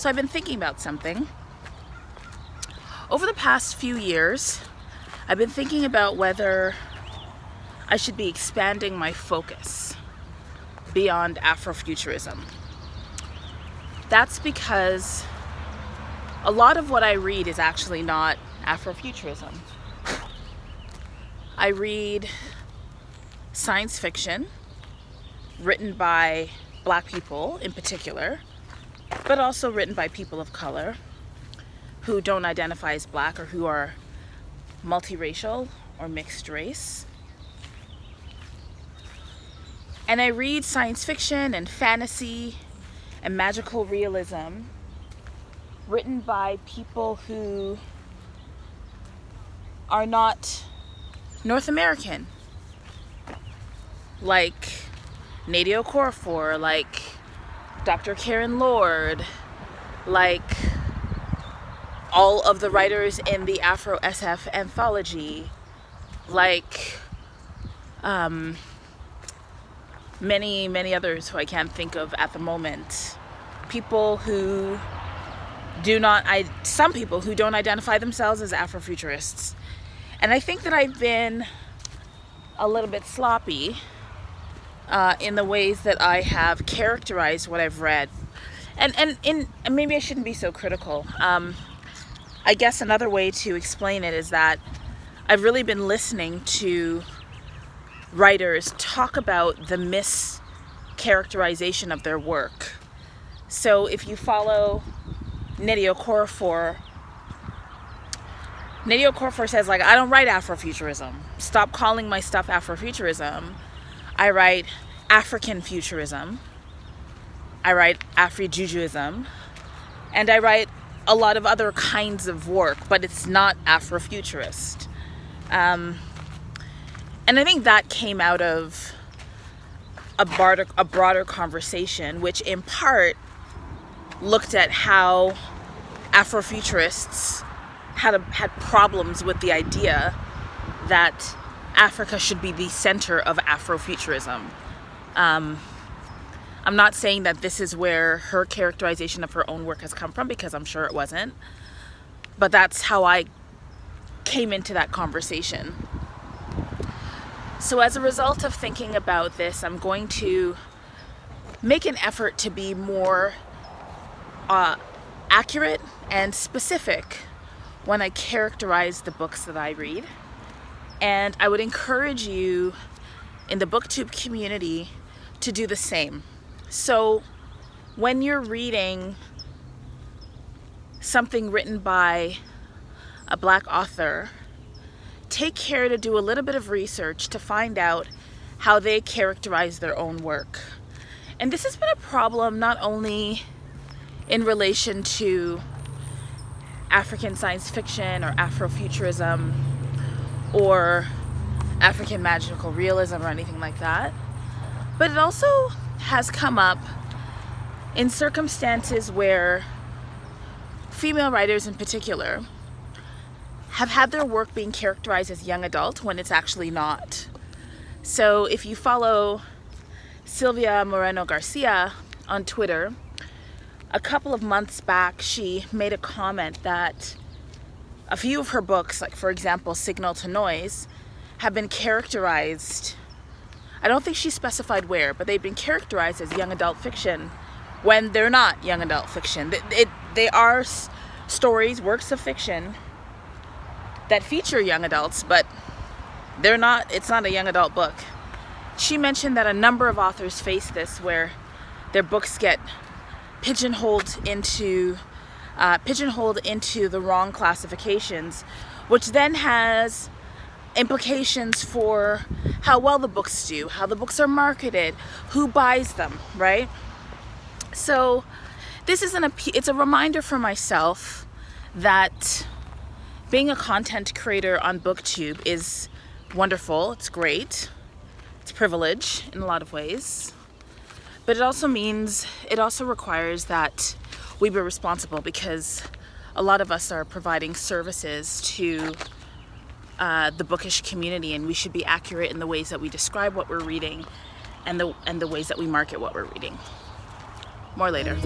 So I've been thinking about something. Over the past few years, I've been thinking about whether I should be expanding my focus beyond Afrofuturism. That's because a lot of what I read is actually not Afrofuturism. I read science fiction written by Black people in particular, but also written by people of color who don't identify as Black or who are multiracial or mixed race. And I read science fiction and fantasy and magical realism written by people who are not North American, like Nnedi Okorafor, like Dr. Karen Lord, like all of the writers in the Afro SF anthology, like many others who I can't think of at the moment. People who some people who don't identify themselves as Afrofuturists. And I think that I've been a little bit sloppy in the ways that I have characterized what I've read. And maybe I shouldn't be so critical. I guess another way to explain it is that I've really been listening to writers talk about the mischaracterization of their work. So if you follow Nnedi Okorafor says, like, I don't write Afrofuturism. Stop calling my stuff Afrofuturism. I write African futurism. I write Afrojujuism. And I write a lot of other kinds of work, but it's not Afrofuturist. And I think that came out of a broader conversation, which in part looked at how Afrofuturists had problems with the idea that Africa should be the center of Afrofuturism. I'm not saying that this is where her characterization of her own work has come from, because I'm sure it wasn't. But that's how I came into that conversation. So as a result of thinking about this, I'm going to make an effort to be more accurate and specific when I characterize the books that I read. And I would encourage you in the booktube community to do the same. So when you're reading something written by a Black author, take care to do a little bit of research to find out how they characterize their own work. And this has been a problem not only in relation to African science fiction or Afrofuturism or African magical realism or anything like that, but it also has come up in circumstances where female writers in particular have had their work being characterized as young adult when it's actually not. So if you follow Sylvia Moreno Garcia on Twitter, a couple of months back she made a comment that a few of her books, like for example Signal to Noise, have been characterized, I don't think she specified where, but they've been characterized as young adult fiction when they're not young adult fiction. They are stories, works of fiction that feature young adults, but it's not a young adult book. She mentioned that a number of authors face this, where their books get pigeonholed into the wrong classifications, which then has implications for how well the books do, how the books are marketed, who buys them, right? So this is it's a reminder for myself that being a content creator on booktube is wonderful, it's great, it's a privilege in a lot of ways, but it also requires that we be responsible, because a lot of us are providing services to the bookish community, and we should be accurate in the ways that we describe what we're reading and the ways that we market what we're reading. More later.